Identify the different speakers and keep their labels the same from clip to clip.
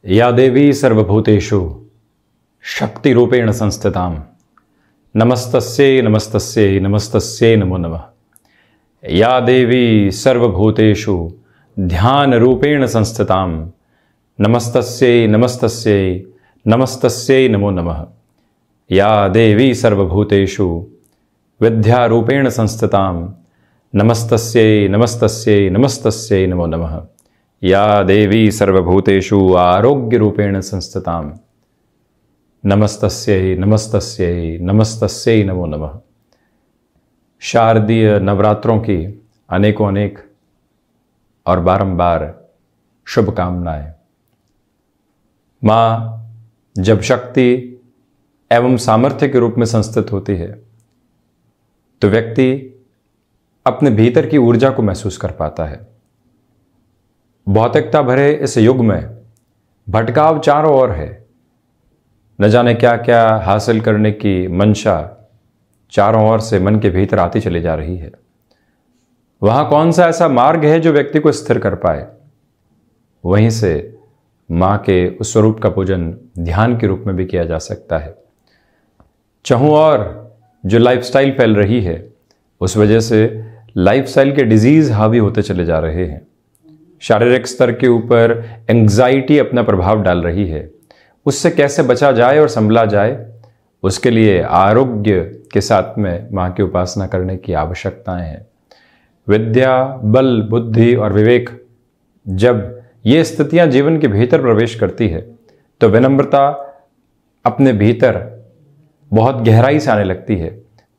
Speaker 1: या देवी सर्वभूतेषु शक्तिरूपेण संस्थितां नमस्तस्यै नमस्तस्यै नमस्तस्यै नमो नमः। या देवी सर्वभूतेषु ध्यानरूपेण संस्थितां नमस्तस्यै नमस्तस्यै नमस्तस्यै नमो नमः। या देवी सर्वभूतेषु विद्यारूपेण संस्थितां नमस्तस्यै नमस्तस्यै नमस्तस्यै नमो नमः। या देवी सर्वभूतेषु आरोग्यरूपेण संस्थितां नमस्तस्यै नमस्तस्यै नमस्तस्यै नमो नमः। शारदीय नवरात्रों की अनेकों अनेक और बारंबार शुभकामनाएं। माँ जब शक्ति एवं सामर्थ्य के रूप में संस्थित होती है तो व्यक्ति अपने भीतर की ऊर्जा को महसूस कर पाता है। भौतिकता भरे इस युग में भटकाव चारों ओर है। न जाने क्या क्या हासिल करने की मंशा चारों ओर से मन के भीतर आती चली जा रही है। वहां कौन सा ऐसा मार्ग है जो व्यक्ति को स्थिर कर पाए? वहीं से मां के उस स्वरूप का पूजन ध्यान के रूप में भी किया जा सकता है। चाहूं और जो लाइफस्टाइल फैल रही है उस वजह से लाइफस्टाइल के डिजीज हावी होते चले जा रहे हैं। शारीरिक स्तर के ऊपर एंग्जाइटी अपना प्रभाव डाल रही है। उससे कैसे बचा जाए और संभला जाए, उसके लिए आरोग्य के साथ में मां की उपासना करने की आवश्यकताएं हैं। विद्या, बल, बुद्धि और विवेक जब ये स्थितियां जीवन के भीतर प्रवेश करती है तो विनम्रता अपने भीतर बहुत गहराई से आने लगती है।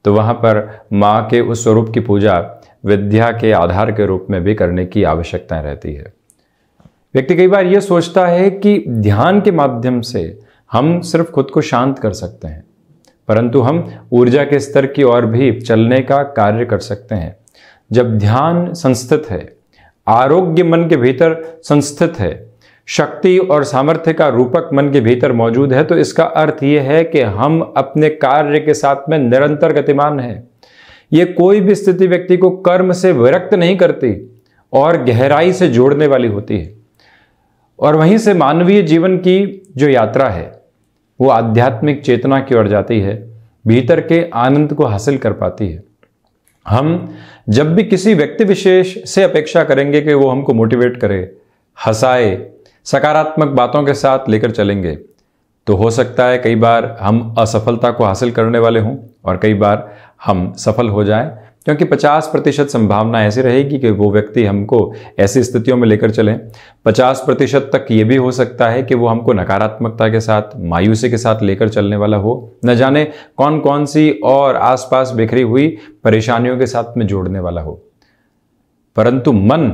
Speaker 1: तो वहां पर मां के उस स्वरूप की पूजा विद्या के आधार के रूप में भी करने की आवश्यकता रहती है। व्यक्ति कई बार यह सोचता है कि ध्यान के माध्यम से हम सिर्फ खुद को शांत कर सकते हैं, परंतु हम ऊर्जा के स्तर की ओर भी चलने का कार्य कर सकते हैं। जब ध्यान संस्थित है, आरोग्य मन के भीतर संस्थित है, शक्ति और सामर्थ्य का रूपक मन के भीतर मौजूद है, तो इसका अर्थ यह है कि हम अपने कार्य के साथ में निरंतर गतिमान हैं। ये कोई भी स्थिति व्यक्ति को कर्म से विरक्त नहीं करती और गहराई से जोड़ने वाली होती है। और वहीं से मानवीय जीवन की जो यात्रा है वो आध्यात्मिक चेतना की ओर जाती है, भीतर के आनंद को हासिल कर पाती है। हम जब भी किसी व्यक्ति विशेष से अपेक्षा करेंगे कि वो हमको मोटिवेट करे, हंसाए, सकारात्मक बातों के साथ लेकर चलेंगे, तो हो सकता है कई बार हम असफलता को हासिल करने वाले हों और कई बार हम सफल हो जाएं, क्योंकि 50% संभावना ऐसी रहेगी कि वो व्यक्ति हमको ऐसी स्थितियों में लेकर चलें। 50% तक ये भी हो सकता है कि वो हमको नकारात्मकता के साथ, मायूसी के साथ लेकर चलने वाला हो। न जाने कौन कौन सी और आसपास बिखरी हुई परेशानियों के साथ में जोड़ने वाला हो। परंतु मन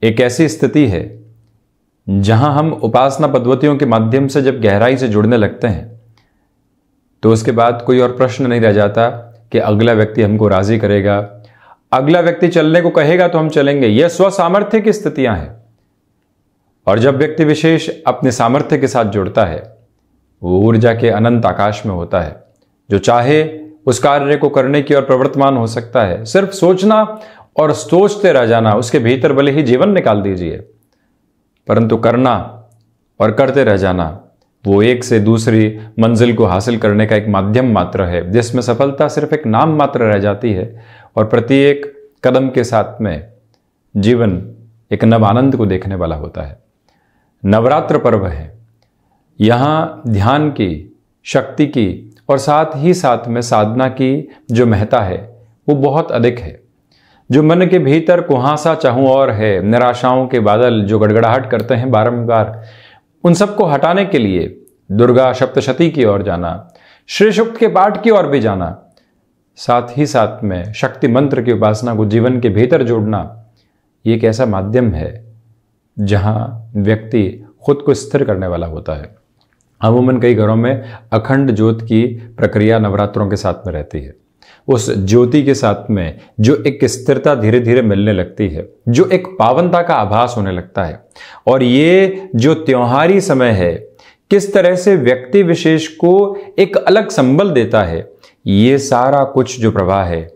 Speaker 1: एक ऐसी स्थिति है जहां हम उपासना पद्धतियों के माध्यम से जब गहराई से जुड़ने लगते हैं तो उसके बाद कोई और प्रश्न नहीं रह जाता कि अगला व्यक्ति हमको राजी करेगा, अगला व्यक्ति चलने को कहेगा तो हम चलेंगे। यह स्व सामर्थ्य की स्थितियां हैं। और जब व्यक्ति विशेष अपने सामर्थ्य के साथ जुड़ता है वो ऊर्जा के अनंत आकाश में होता है। जो चाहे उस कार्य को करने की ओर प्रवर्तमान हो सकता है। सिर्फ सोचना और सोचते रह जाना, उसके भीतर भले ही जीवन निकाल दीजिए, परंतु करना और करते रह जाना वो एक से दूसरी मंजिल को हासिल करने का एक माध्यम मात्र है, जिसमें सफलता सिर्फ एक नाम मात्र रह जाती है। और प्रत्येक कदम के साथ में जीवन एक नव आनंद को देखने वाला होता है। नवरात्र पर्व है, यहाँ ध्यान की, शक्ति की और साथ ही साथ में साधना की जो महत्ता है वो बहुत अधिक है। जो मन के भीतर कुहासा चाहूं और है, निराशाओं के बादल जो गड़गड़ाहट करते हैं बारंबार, उन सबको हटाने के लिए दुर्गा सप्तशती की ओर जाना, श्री सूक्त के पाठ की ओर भी जाना, साथ ही साथ में शक्ति मंत्र की उपासना को जीवन के भीतर जोड़ना, ये एक ऐसा माध्यम है जहां व्यक्ति खुद को स्थिर करने वाला होता है। अमूमन कई घरों में अखंड ज्योत की प्रक्रिया नवरात्रों के साथ में रहती है। उस ज्योति के साथ में जो एक स्थिरता धीरे धीरे मिलने लगती है, जो एक पावनता का आभास होने लगता है। और ये जो त्योहारी समय है किस तरह से व्यक्ति विशेष को एक अलग संबल देता है, ये सारा कुछ जो प्रवाह है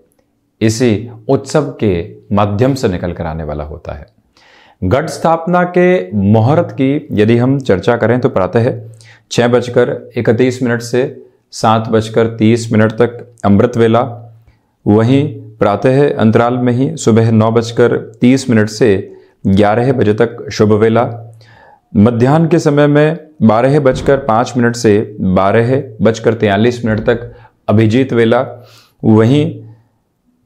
Speaker 1: इसी उत्सव के माध्यम से निकल कर आने वाला होता है। घट स्थापना के मुहूर्त की यदि हम चर्चा करें तो प्रातः 6:31 से 7:30 तक अमृत वेला, वहीं प्रातः अंतराल में ही सुबह 9:30 से 11 बजे तक शुभ वेला, मध्याह्न के समय में 12:05 से 12:43 तक अभिजीत वेला, वहीं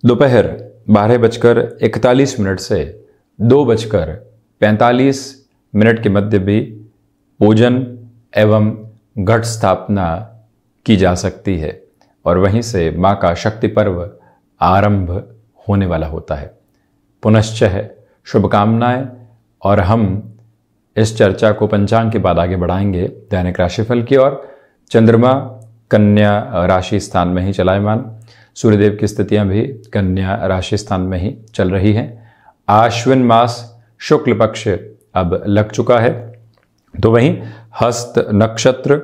Speaker 1: दोपहर 12:41 से 2:45 के मध्य भी पूजन एवं घट स्थापना की जा सकती है और वहीं से मां का शक्ति पर्व आरंभ होने वाला होता है। पुनश्च है शुभकामनाएं और हम इस चर्चा को पंचांग के बाद आगे बढ़ाएंगे दैनिक राशिफल की ओर। चंद्रमा कन्या राशि स्थान में ही चलायमान, सूर्यदेव की स्थितियां भी कन्या राशि स्थान में ही चल रही हैं। आश्विन मास शुक्ल पक्ष अब लग चुका है, तो वहीं हस्त नक्षत्र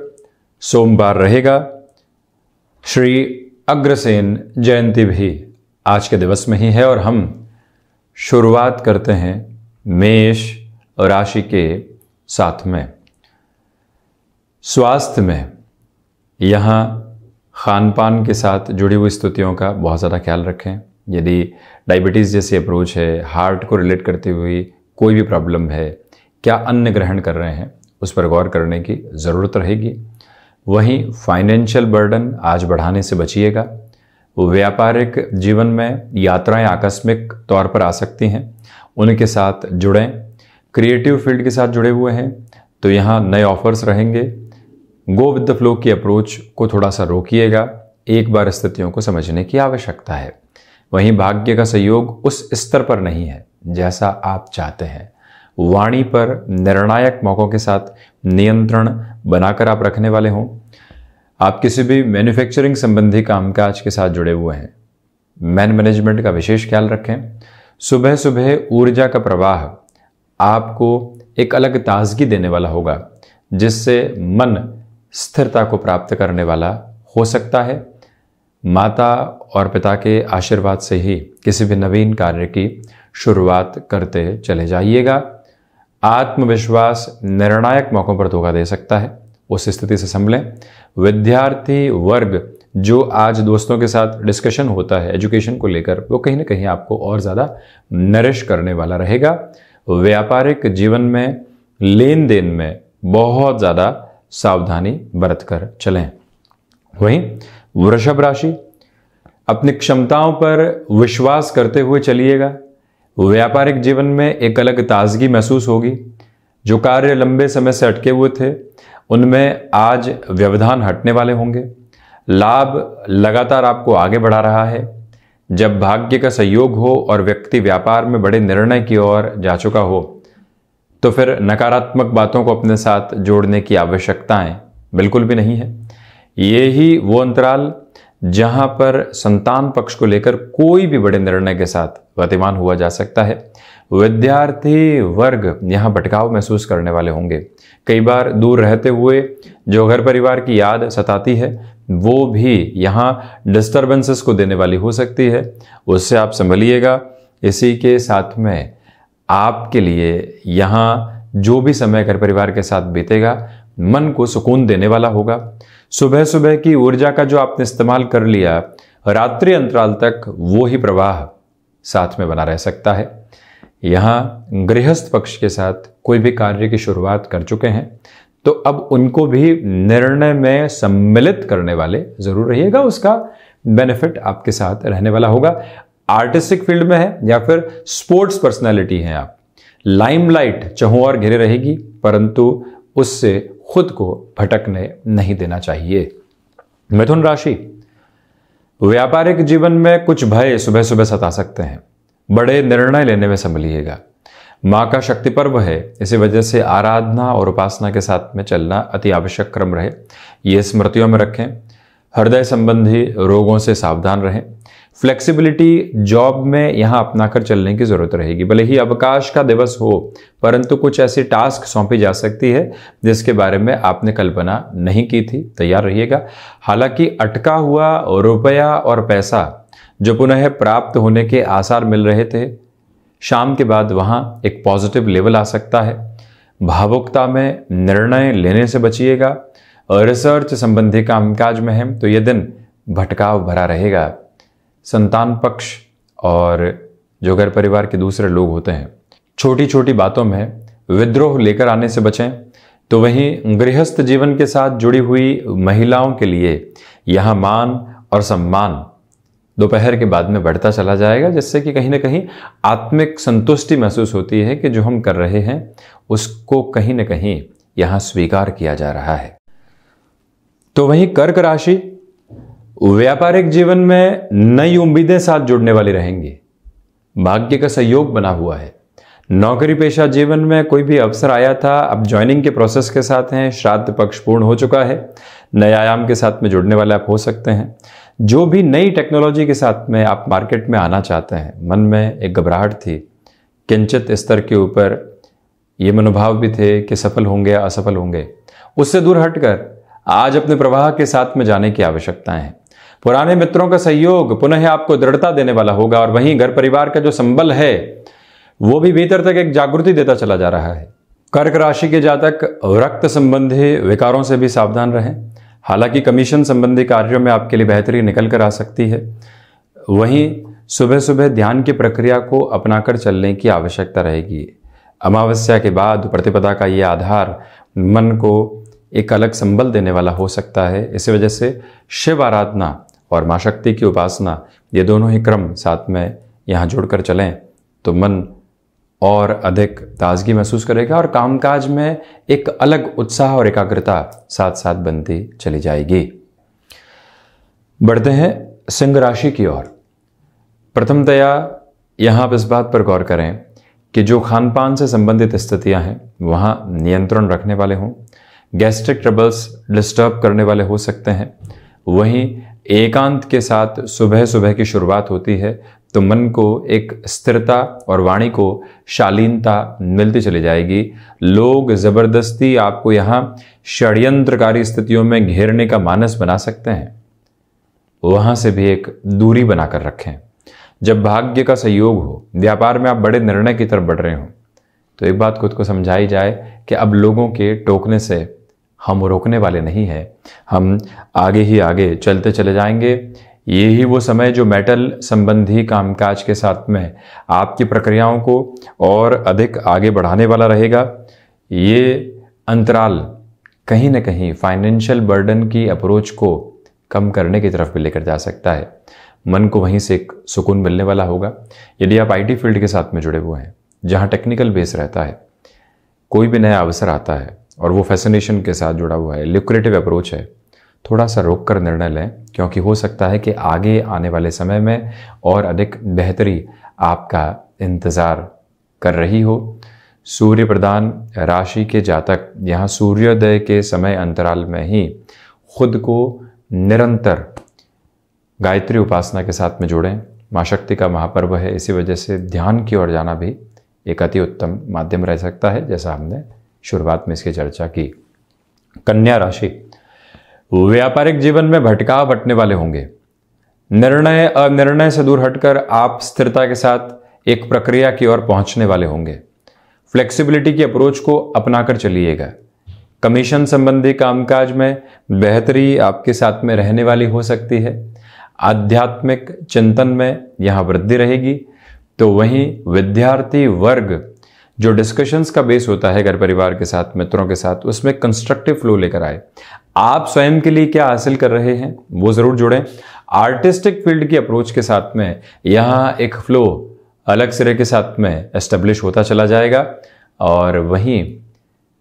Speaker 1: सोमवार रहेगा। श्री अग्रसेन जयंती भी आज के दिवस में ही है और हम शुरुआत करते हैं मेष राशि के साथ में। स्वास्थ्य में यहाँ खान पान के साथ जुड़ी हुई स्थितियों का बहुत ज़्यादा ख्याल रखें। यदि डायबिटीज़ जैसी अप्रोच है, हार्ट को रिलेट करती हुई कोई भी प्रॉब्लम है, क्या अन्न ग्रहण कर रहे हैं, उस पर गौर करने की ज़रूरत रहेगी। वहीं फाइनेंशियल बर्डन आज बढ़ाने से बचिएगा। व्यापारिक जीवन में यात्राएं आकस्मिक तौर पर आ सकती हैं, उनके साथ जुड़ें। क्रिएटिव फील्ड के साथ जुड़े हुए हैं तो यहाँ नए ऑफर्स रहेंगे। गो विद द फ्लो की अप्रोच को थोड़ा सा रोकिएगा, एक बार स्थितियों को समझने की आवश्यकता है। वहीं भाग्य का सहयोग उस स्तर पर नहीं है जैसा आप चाहते हैं। वाणी पर निर्णायक मौकों के साथ नियंत्रण बनाकर आप रखने वाले हों। आप किसी भी मैन्युफैक्चरिंग संबंधी कामकाज के साथ जुड़े हुए हैं, मैन मैनेजमेंट का विशेष ख्याल रखें। सुबह सुबह ऊर्जा का प्रवाह आपको एक अलग ताजगी देने वाला होगा, जिससे मन स्थिरता को प्राप्त करने वाला हो सकता है। माता और पिता के आशीर्वाद से ही किसी भी नवीन कार्य की शुरुआत करते चले जाइएगा। आत्मविश्वास निर्णायक मौकों पर धोखा दे सकता है, उस स्थिति से संभलें। विद्यार्थी वर्ग जो आज दोस्तों के साथ डिस्कशन होता है एजुकेशन को लेकर, वो कहीं ना कहीं आपको और ज़्यादा नरिश करने वाला रहेगा। व्यापारिक जीवन में लेन देन में बहुत ज़्यादा सावधानी बरत कर चलें। वहीं वृषभ राशि, अपनी क्षमताओं पर विश्वास करते हुए चलिएगा। व्यापारिक जीवन में एक अलग ताजगी महसूस होगी। जो कार्य लंबे समय से अटके हुए थे उनमें आज व्यवधान हटने वाले होंगे। लाभ लगातार आपको आगे बढ़ा रहा है। जब भाग्य का सहयोग हो और व्यक्ति व्यापार में बड़े निर्णय की ओर जा चुका हो तो फिर नकारात्मक बातों को अपने साथ जोड़ने की आवश्यकताएं बिल्कुल भी नहीं है। ये ही वो अंतराल जहां पर संतान पक्ष को लेकर कोई भी बड़े निर्णय के साथ गतिमान हुआ जा सकता है। विद्यार्थी वर्ग यहाँ भटकाव महसूस करने वाले होंगे। कई बार दूर रहते हुए जो घर परिवार की याद सताती है वो भी यहाँ डिस्टर्बेंसेस को देने वाली हो सकती है, उससे आप संभलिएगा। इसी के साथ में आपके लिए यहाँ जो भी समय घर परिवार के साथ बीतेगा मन को सुकून देने वाला होगा। सुबह सुबह की ऊर्जा का जो आपने इस्तेमाल कर लिया, रात्रि अंतराल तक वो ही प्रवाह साथ में बना रह सकता है। यहाँ गृहस्थ पक्ष के साथ कोई भी कार्य की शुरुआत कर चुके हैं तो अब उनको भी निर्णय में सम्मिलित करने वाले जरूर रहिएगा, उसका बेनिफिट आपके साथ रहने वाला होगा। आर्टिस्टिक फील्ड में है या फिर स्पोर्ट्स पर्सनैलिटी हैं आप, लाइमलाइट चहुं ओर घिरे रहेगी, परंतु उससे खुद को भटकने नहीं देना चाहिए। मिथुन राशि, व्यापारिक जीवन में कुछ भय सुबह सुबह सता सकते हैं, बड़े निर्णय लेने में संभलिएगा। मां का शक्ति पर्व है, इसी वजह से आराधना और उपासना के साथ में चलना अति आवश्यक क्रम रहे, ये स्मृतियों में रखें। हृदय संबंधी रोगों से सावधान रहें। फ्लेक्सिबिलिटी जॉब में यहां अपनाकर चलने की जरूरत रहेगी। भले ही अवकाश का दिवस हो, परंतु कुछ ऐसी टास्क सौंपी जा सकती है जिसके बारे में आपने कल्पना नहीं की थी, तैयार रहिएगा। हालांकि अटका हुआ रुपया और पैसा जो पुनः प्राप्त होने के आसार मिल रहे थे, शाम के बाद वहाँ एक पॉजिटिव लेवल आ सकता है। भावुकता में निर्णय लेने से बचिएगा। रिसर्च संबंधी कामकाज में है तो यह दिन भटकाव भरा रहेगा। संतान पक्ष और जो घर परिवार के दूसरे लोग होते हैं, छोटी छोटी बातों में विद्रोह लेकर आने से बचें। तो वहीं गृहस्थ जीवन के साथ जुड़ी हुई महिलाओं के लिए यहाँ मान और सम्मान दोपहर के बाद में बढ़ता चला जाएगा, जिससे कि कहीं ना कहीं आत्मिक संतुष्टि महसूस होती है कि जो हम कर रहे हैं उसको कहीं ना कहीं यहाँ स्वीकार किया जा रहा है। तो वहीं कर्क राशि, व्यापारिक जीवन में नई उम्मीदें साथ जुड़ने वाली रहेंगी। भाग्य का सहयोग बना हुआ है। नौकरी पेशा जीवन में कोई भी अवसर आया था, अब ज्वाइनिंग के प्रोसेस के साथ हैं। श्राद्ध पक्ष पूर्ण हो चुका है। नए आयाम के साथ में जुड़ने वाले आप हो सकते हैं। जो भी नई टेक्नोलॉजी के साथ में आप मार्केट में आना चाहते हैं, मन में एक घबराहट थी, किंचित स्तर के ऊपर ये मनोभाव भी थे कि सफल होंगे या असफल होंगे, उससे दूर हटकर आज अपने प्रवाह के साथ में जाने की आवश्यकता है। पुराने मित्रों का सहयोग पुनः आपको दृढ़ता देने वाला होगा। और वहीं घर परिवार का जो संबल है वो भी भीतर तक एक जागृति देता चला जा रहा है। कर्क राशि के जातक रक्त संबंधी विकारों से भी सावधान रहें। हालांकि कमीशन संबंधी कार्यों में आपके लिए बेहतरी निकल कर आ सकती है। वहीं सुबह सुबह ध्यान की प्रक्रिया को अपनाकर चलने की आवश्यकता रहेगी। अमावस्या के बाद प्रतिपदा का ये आधार मन को एक अलग संबल देने वाला हो सकता है। इसी वजह से शिव आराधना और मां शक्ति की उपासना, ये दोनों ही क्रम साथ में यहाँ जुड़कर चलें तो मन और अधिक ताजगी महसूस करेगा और कामकाज में एक अलग उत्साह और एकाग्रता साथ साथ बनती चली जाएगी। बढ़ते हैं सिंह राशि की ओर। प्रथमतया यहाँ आप इस बात पर गौर करें कि जो खान पान से संबंधित स्थितियां हैं वहाँ नियंत्रण रखने वाले हों। गैस्ट्रिक ट्रबल्स डिस्टर्ब करने वाले हो सकते हैं। वहीं एकांत के साथ सुबह सुबह की शुरुआत होती है तो मन को एक स्थिरता और वाणी को शालीनता मिलती चली जाएगी। लोग जबरदस्ती आपको यहाँ षड्यंत्रकारी स्थितियों में घेरने का मानस बना सकते हैं, वहां से भी एक दूरी बनाकर रखें। जब भाग्य का सहयोग हो, व्यापार में आप बड़े निर्णय की तरफ बढ़ रहे हो, तो एक बात खुद को समझाई जाए कि अब लोगों के टोकने से हम रोकने वाले नहीं हैं, हम आगे ही आगे चलते चले जाएंगे। यही वो समय जो मेटल संबंधी कामकाज के साथ में आपकी प्रक्रियाओं को और अधिक आगे बढ़ाने वाला रहेगा। ये अंतराल कहीं ना कहीं फाइनेंशियल बर्डन की अप्रोच को कम करने की तरफ भी लेकर जा सकता है। मन को वहीं से एक सुकून मिलने वाला होगा। यदि आप आईटी फील्ड के साथ में जुड़े हुए हैं, जहां टेक्निकल बेस रहता है, कोई भी नया अवसर आता है और वो फैसिनेशन के साथ जुड़ा हुआ है, ल्यूक्रेटिव अप्रोच है, थोड़ा सा रोक कर निर्णय लें, क्योंकि हो सकता है कि आगे आने वाले समय में और अधिक बेहतरी आपका इंतज़ार कर रही हो। सूर्य प्रधान राशि के जातक यहाँ सूर्योदय के समय अंतराल में ही खुद को निरंतर गायत्री उपासना के साथ में जोड़ें। माँ शक्ति का महापर्व है, इसी वजह से ध्यान की ओर जाना भी एक अति उत्तम माध्यम रह सकता है, जैसा हमने शुरुआत में इसकी चर्चा की। कन्या राशि, व्यापारिक जीवन में भटकाव बटने वाले होंगे। निर्णय अनिर्णय से दूर हटकर आप स्थिरता के साथ एक प्रक्रिया की ओर पहुंचने वाले होंगे। फ्लेक्सिबिलिटी की अप्रोच को अपनाकर चलिएगा। कमीशन संबंधी कामकाज में बेहतरी आपके साथ में रहने वाली हो सकती है। आध्यात्मिक चिंतन में यहाँ वृद्धि रहेगी। तो वहीं विद्यार्थी वर्ग, जो डिस्कशंस का बेस होता है घर परिवार के साथ, मित्रों के साथ, उसमें कंस्ट्रक्टिव फ्लो लेकर आए। आप स्वयं के लिए क्या हासिल कर रहे हैं वो जरूर जोड़ें। आर्टिस्टिक फील्ड की अप्रोच के साथ में यहाँ एक फ्लो अलग सिरे के साथ में एस्टेब्लिश होता चला जाएगा। और वहीं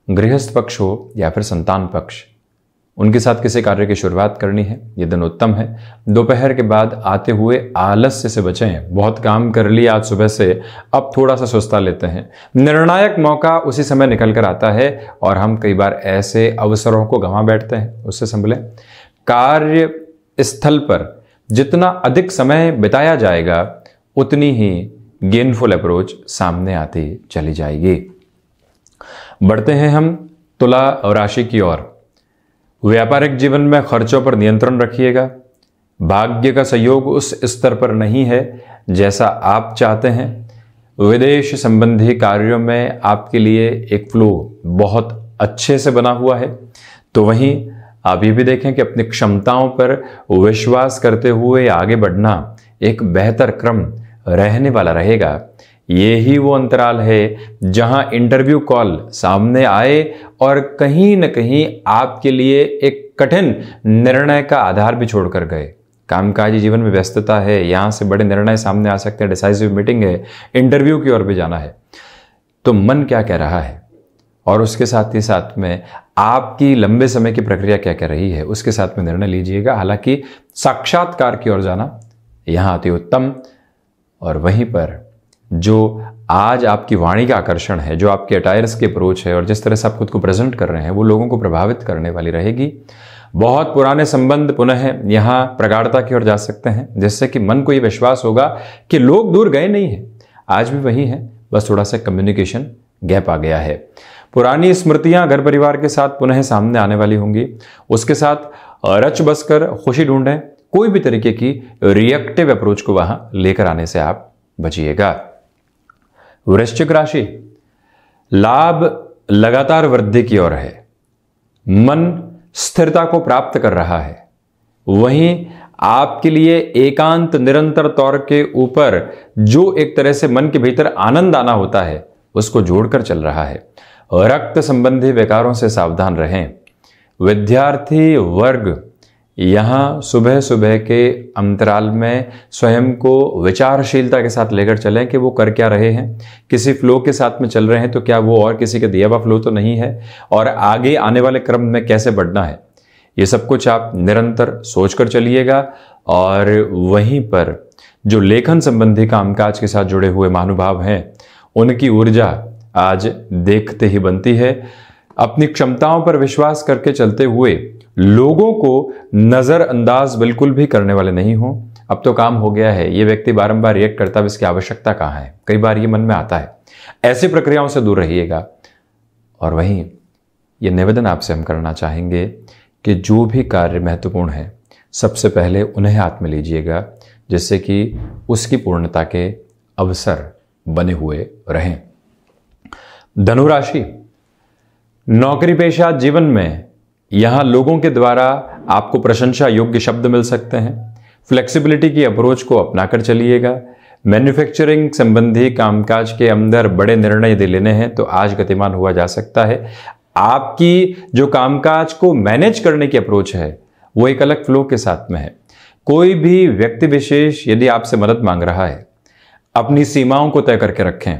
Speaker 1: गृहस्थ पक्ष हो या फिर संतान पक्ष, उनके साथ किसी कार्य की शुरुआत करनी है, ये दिन उत्तम है। दोपहर के बाद आते हुए आलस्य से बचें। बहुत काम कर लिया आज सुबह से, अब थोड़ा सा सुस्ता लेते हैं। निर्णायक मौका उसी समय निकल कर आता है और हम कई बार ऐसे अवसरों को गंवा बैठते हैं, उससे संभलें। कार्य स्थल पर जितना अधिक समय बिताया जाएगा उतनी ही गेनफुल अप्रोच सामने आती चली जाएगी। बढ़ते हैं हम तुला राशि की ओर। व्यापारिक जीवन में खर्चों पर नियंत्रण रखिएगा। भाग्य का सहयोग उस स्तर पर नहीं है जैसा आप चाहते हैं। विदेश संबंधी कार्यों में आपके लिए एक फ्लो बहुत अच्छे से बना हुआ है। तो वहीं आप ये भी देखें कि अपनी क्षमताओं पर विश्वास करते हुए आगे बढ़ना एक बेहतर क्रम रहने वाला रहेगा। ये ही वो अंतराल है जहां इंटरव्यू कॉल सामने आए और कहीं न कहीं आपके लिए एक कठिन निर्णय का आधार भी छोड़कर गए। कामकाजी जीवन में व्यस्तता है, यहां से बड़े निर्णय सामने आ सकते हैं, डिसाइसिव मीटिंग है, इंटरव्यू की ओर भी जाना है। तो मन क्या कह रहा है और उसके साथ ही साथ में आपकी लंबे समय की प्रक्रिया क्या कह रही है, उसके साथ में निर्णय लीजिएगा। हालांकि साक्षात्कार की ओर जाना यहां अति उत्तम। और वहीं पर जो आज आपकी वाणी का आकर्षण है, जो आपके अटायर्स की अप्रोच है और जिस तरह से आप खुद को प्रेजेंट कर रहे हैं, वो लोगों को प्रभावित करने वाली रहेगी। बहुत पुराने संबंध पुनः यहाँ प्रगाढ़ता की ओर जा सकते हैं, जिससे कि मन को ये विश्वास होगा कि लोग दूर गए नहीं हैं, आज भी वही हैं, बस थोड़ा सा कम्युनिकेशन गैप आ गया है। पुरानी स्मृतियां घर परिवार के साथ पुनः सामने आने वाली होंगी। उसके साथ रच बसकर खुशी ढूंढें, कोई भी तरीके की रिएक्टिव अप्रोच को वहां लेकर आने से आप बचिएगा। वृश्चिक राशि, लाभ लगातार वृद्धि की ओर है, मन स्थिरता को प्राप्त कर रहा है। वहीं आपके लिए एकांत निरंतर तौर के ऊपर जो एक तरह से मन के भीतर आनंद आना होता है, उसको जोड़कर चल रहा है। रक्त संबंधी विकारों से सावधान रहें। विद्यार्थी वर्ग यहां सुबह सुबह के अंतराल में स्वयं को विचारशीलता के साथ लेकर चलें कि वो कर क्या रहे हैं, किसी फ्लो के साथ में चल रहे हैं तो क्या वो और किसी का दिया हुआ फ्लो तो नहीं है, और आगे आने वाले क्रम में कैसे बढ़ना है, ये सब कुछ आप निरंतर सोचकर चलिएगा। और वहीं पर जो लेखन संबंधी कामकाज के साथ जुड़े हुए महानुभाव हैं, उनकी ऊर्जा आज देखते ही बनती है। अपनी क्षमताओं पर विश्वास करके चलते हुए लोगों को नजरअंदाज बिल्कुल भी करने वाले नहीं हो। अब तो काम हो गया है, ये व्यक्ति बारंबार रिएक्ट करता है, इसकी आवश्यकता कहाँ है, कई बार ये मन में आता है। ऐसी प्रक्रियाओं से दूर रहिएगा। और वहीं ये निवेदन आपसे हम करना चाहेंगे कि जो भी कार्य महत्वपूर्ण है, सबसे पहले उन्हें हाथ में लीजिएगा, जिससे कि उसकी पूर्णता के अवसर बने हुए रहें। धनुराशि, नौकरी पेशा जीवन में यहां लोगों के द्वारा आपको प्रशंसा योग्य शब्द मिल सकते हैं। फ्लेक्सिबिलिटी की अप्रोच को अपनाकर चलिएगा। मैन्युफैक्चरिंग संबंधी कामकाज के अंदर बड़े निर्णय यदि लेने हैं तो आज गतिमान हुआ जा सकता है। आपकी जो कामकाज को मैनेज करने की अप्रोच है वो एक अलग फ्लो के साथ में है। कोई भी व्यक्ति विशेष यदि आपसे मदद मांग रहा है, अपनी सीमाओं को तय करके रखें।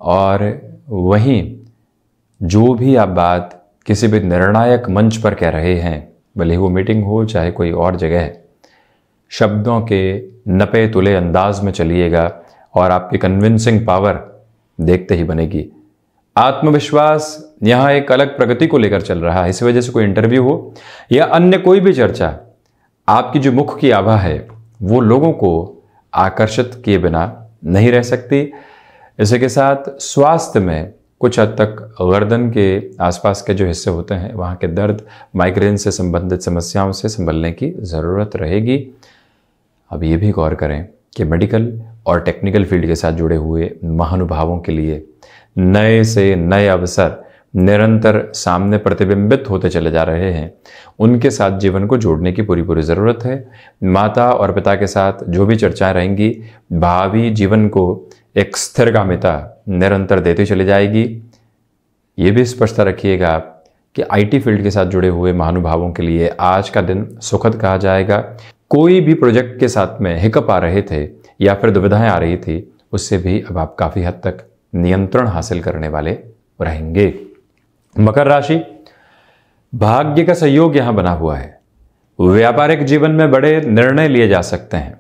Speaker 1: और वहीं जो भी आप बात किसी भी निर्णायक मंच पर कह रहे हैं, भले वो मीटिंग हो चाहे कोई और जगह, शब्दों के नपे तुले अंदाज में चलिएगा और आपकी कन्विंसिंग पावर देखते ही बनेगी। आत्मविश्वास यहां एक अलग प्रगति को लेकर चल रहा है। इस वजह से कोई इंटरव्यू हो या अन्य कोई भी चर्चा, आपकी जो मुख की आभा है वो लोगों को आकर्षित किए बिना नहीं रह सकती। इसी के साथ स्वास्थ्य में कुछ हद तक गर्दन के आसपास के जो हिस्से होते हैं वहाँ के दर्द, माइग्रेन से संबंधित समस्याओं से संभलने की ज़रूरत रहेगी। अब ये भी गौर करें कि मेडिकल और टेक्निकल फील्ड के साथ जुड़े हुए महानुभावों के लिए नए से नए अवसर निरंतर सामने प्रतिबिंबित होते चले जा रहे हैं। उनके साथ जीवन को जोड़ने की पूरी पूरी ज़रूरत है। माता और पिता के साथ जो भी चर्चाएं रहेंगी, भावी जीवन को एक स्थिरगामिता निरंतर देती चली जाएगी। ये भी स्पष्ट रखिएगा कि आईटी फील्ड के साथ जुड़े हुए महानुभावों के लिए आज का दिन सुखद कहा जाएगा। कोई भी प्रोजेक्ट के साथ में हिकअप आ रहे थे या फिर दुविधाएं आ रही थी, उससे भी अब आप काफ़ी हद तक नियंत्रण हासिल करने वाले रहेंगे। मकर राशि, भाग्य का सहयोग यहां बना हुआ है। व्यापारिक जीवन में बड़े निर्णय लिए जा सकते हैं।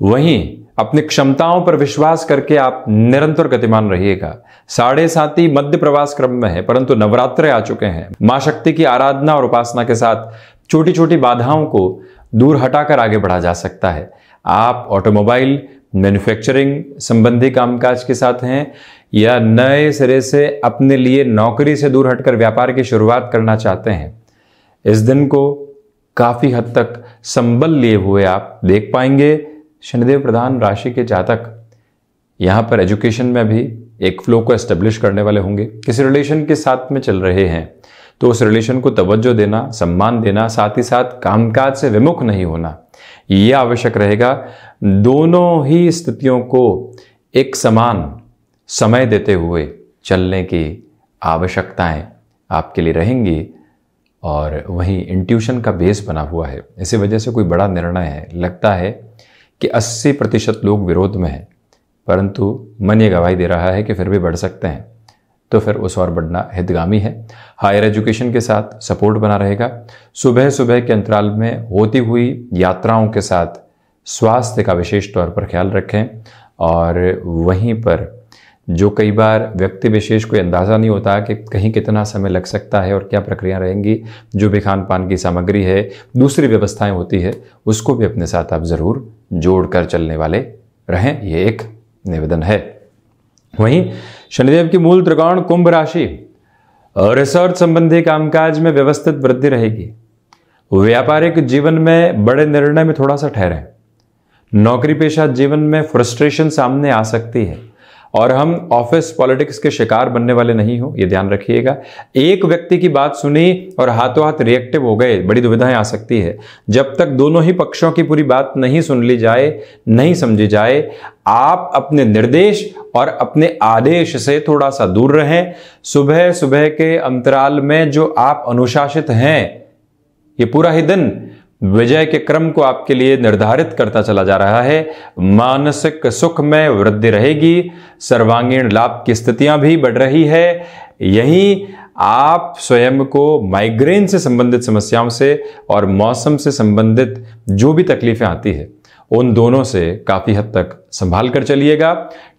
Speaker 1: वहीं अपनी क्षमताओं पर विश्वास करके आप निरंतर गतिमान रहिएगा। 7.5 मध्य प्रवास क्रम में है, परंतु नवरात्रे आ चुके हैं। मां शक्ति की आराधना और उपासना के साथ छोटी छोटी बाधाओं को दूर हटाकर आगे बढ़ा जा सकता है। आप ऑटोमोबाइल, मैन्युफैक्चरिंग संबंधी कामकाज के साथ हैं या नए सिरे से अपने लिए नौकरी से दूर हटकर व्यापार की शुरुआत करना चाहते हैं, इस दिन को काफी हद तक संबल लिए हुए आप देख पाएंगे। शनिदेव प्रधान राशि के जातक यहाँ पर एजुकेशन में भी एक फ्लो को एस्टेब्लिश करने वाले होंगे। किसी रिलेशन के साथ में चल रहे हैं तो उस रिलेशन को तवज्जो देना, सम्मान देना, साथ ही साथ कामकाज से विमुख नहीं होना, यह आवश्यक रहेगा। दोनों ही स्थितियों को एक समान समय देते हुए चलने की आवश्यकताएं आपके लिए रहेंगी। और वहीं इंट्यूशन का बेस बना हुआ है, इसी वजह से कोई बड़ा निर्णय है, लगता है कि 80% लोग विरोध में हैं, परंतु मन ये गवाही दे रहा है कि फिर भी बढ़ सकते हैं, तो फिर उस और बढ़ना हितगामी है। हायर एजुकेशन के साथ सपोर्ट बना रहेगा। सुबह सुबह के अंतराल में होती हुई यात्राओं के साथ स्वास्थ्य का विशेष तौर पर ख्याल रखें। और वहीं पर जो कई बार व्यक्ति विशेष को अंदाज़ा नहीं होता कि कहीं कितना समय लग सकता है और क्या प्रक्रिया रहेंगी, जो भी खान पान की सामग्री है, दूसरी व्यवस्थाएं होती है, उसको भी अपने साथ आप ज़रूर जोड़ कर चलने वाले रहें, ये एक निवेदन है। वहीं शनिदेव की मूल त्रिकोण कुंभ राशि, रिसर्च संबंधी कामकाज में व्यवस्थित वृद्धि रहेगी। व्यापारिक जीवन में बड़े निर्णय में थोड़ा सा ठहरें। नौकरी पेशा जीवन में फ्रस्ट्रेशन सामने आ सकती है और हम ऑफिस पॉलिटिक्स के शिकार बनने वाले नहीं हो, ये ध्यान रखिएगा। एक व्यक्ति की बात सुनी और हाथों हाथ रिएक्टिव हो गए, बड़ी दुविधाएं आ सकती है। जब तक दोनों ही पक्षों की पूरी बात नहीं सुन ली जाए, नहीं समझी जाए, आप अपने निर्देश और अपने आदेश से थोड़ा सा दूर रहें। सुबह सुबह के अंतराल में जो आप अनुशासित हैं, ये पूरा ही दिन विजय के क्रम को आपके लिए निर्धारित करता चला जा रहा है। मानसिक सुख में वृद्धि रहेगी, सर्वांगीण लाभ की स्थितियां भी बढ़ रही है। यही आप स्वयं को माइग्रेन से संबंधित समस्याओं से और मौसम से संबंधित जो भी तकलीफें आती है, उन दोनों से काफी हद तक संभाल कर चलिएगा।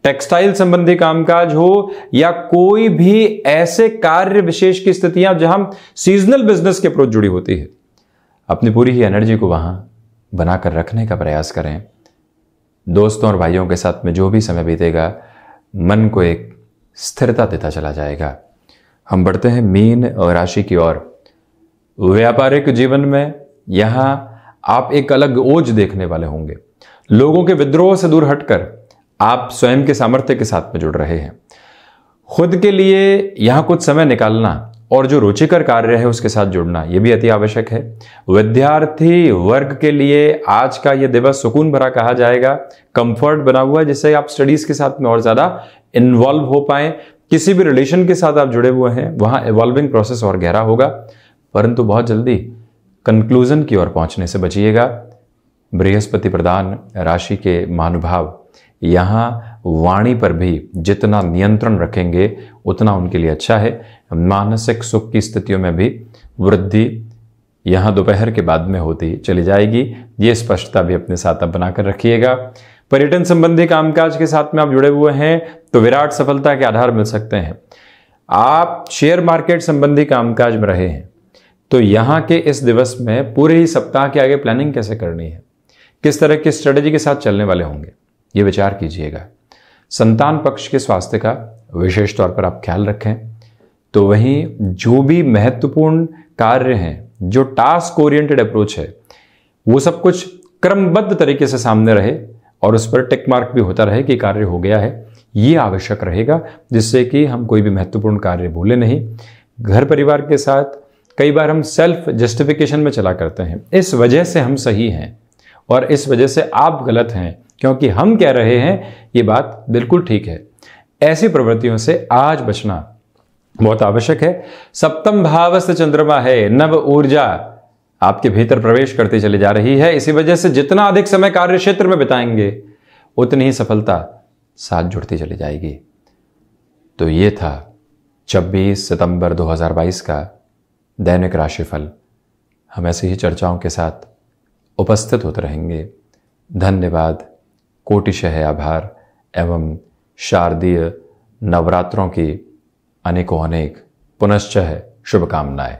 Speaker 1: टेक्सटाइल संबंधी कामकाज हो या कोई भी ऐसे कार्य विशेष की स्थितियां जहां सीजनल बिजनेस की अप्रोच जुड़ी होती है, अपनी पूरी ही एनर्जी को वहां बनाकर रखने का प्रयास करें। दोस्तों और भाइयों के साथ में जो भी समय बीतेगा, मन को एक स्थिरता देता चला जाएगा। हम बढ़ते हैं मीन राशि की ओर। व्यापारिक जीवन में यहां आप एक अलग ओज देखने वाले होंगे। लोगों के विद्रोह से दूर हटकर आप स्वयं के सामर्थ्य के साथ में जुड़ रहे हैं। खुद के लिए यहां कुछ समय निकालना और जो रुचिकर कार्य है उसके साथ जुड़ना, यह भी अति आवश्यक है। विद्यार्थी वर्ग के लिए आज का यह दिवस सुकून भरा कहा जाएगा। कंफर्ट बना हुआ है जिससे आप स्टडीज के साथ में और ज्यादा इन्वॉल्व हो पाए। किसी भी रिलेशन के साथ आप जुड़े हुए हैं, वहां इवॉल्विंग प्रोसेस और गहरा होगा, परंतु बहुत जल्दी कंक्लूजन की ओर पहुंचने से बचिएगा। बृहस्पति प्रधान राशि के महानुभाव यहां वाणी पर भी जितना नियंत्रण रखेंगे उतना उनके लिए अच्छा है। मानसिक सुख की स्थितियों में भी वृद्धि यहां दोपहर के बाद में होती चली जाएगी। ये स्पष्टता भी अपने साथ आप बनाकर रखिएगा। पर्यटन संबंधी कामकाज के साथ में आप जुड़े हुए हैं तो विराट सफलता के आधार मिल सकते हैं। आप शेयर मार्केट संबंधी कामकाज में रहे हैं तो यहां के इस दिवस में पूरे ही सप्ताह के आगे प्लानिंग कैसे करनी है, किस तरह की स्ट्रेटेजी के साथ चलने वाले होंगे, ये विचार कीजिएगा। संतान पक्ष के स्वास्थ्य का विशेष तौर पर आप ख्याल रखें। तो वहीं जो भी महत्वपूर्ण कार्य हैं, जो टास्क ओरिएंटेड अप्रोच है, वो सब कुछ क्रमबद्ध तरीके से सामने रहे और उस पर टिक मार्क भी होता रहे कि कार्य हो गया है। ये आवश्यक रहेगा जिससे कि हम कोई भी महत्वपूर्ण कार्य भूले नहीं। घर परिवार के साथ कई बार हम सेल्फ जस्टिफिकेशन में चला करते हैं, इस वजह से हम सही हैं और इस वजह से आप गलत हैं, क्योंकि हम कह रहे हैं ये बात बिल्कुल ठीक है। ऐसी प्रवृत्तियों से आज बचना बहुत आवश्यक है। सप्तम भावस्थ चंद्रमा है, नव ऊर्जा आपके भीतर प्रवेश करती चली जा रही है। इसी वजह से जितना अधिक समय कार्य क्षेत्र में बिताएंगे उतनी ही सफलता साथ जुड़ती चली जाएगी। तो ये था 26 सितंबर 2022 का दैनिक राशिफल। हम ऐसी ही चर्चाओं के साथ उपस्थित होते रहेंगे। धन्यवाद, कोटिशः आभार एवं शारदीय नवरात्रों की अनेकों अनेक पुनश्च शुभकामनाएं।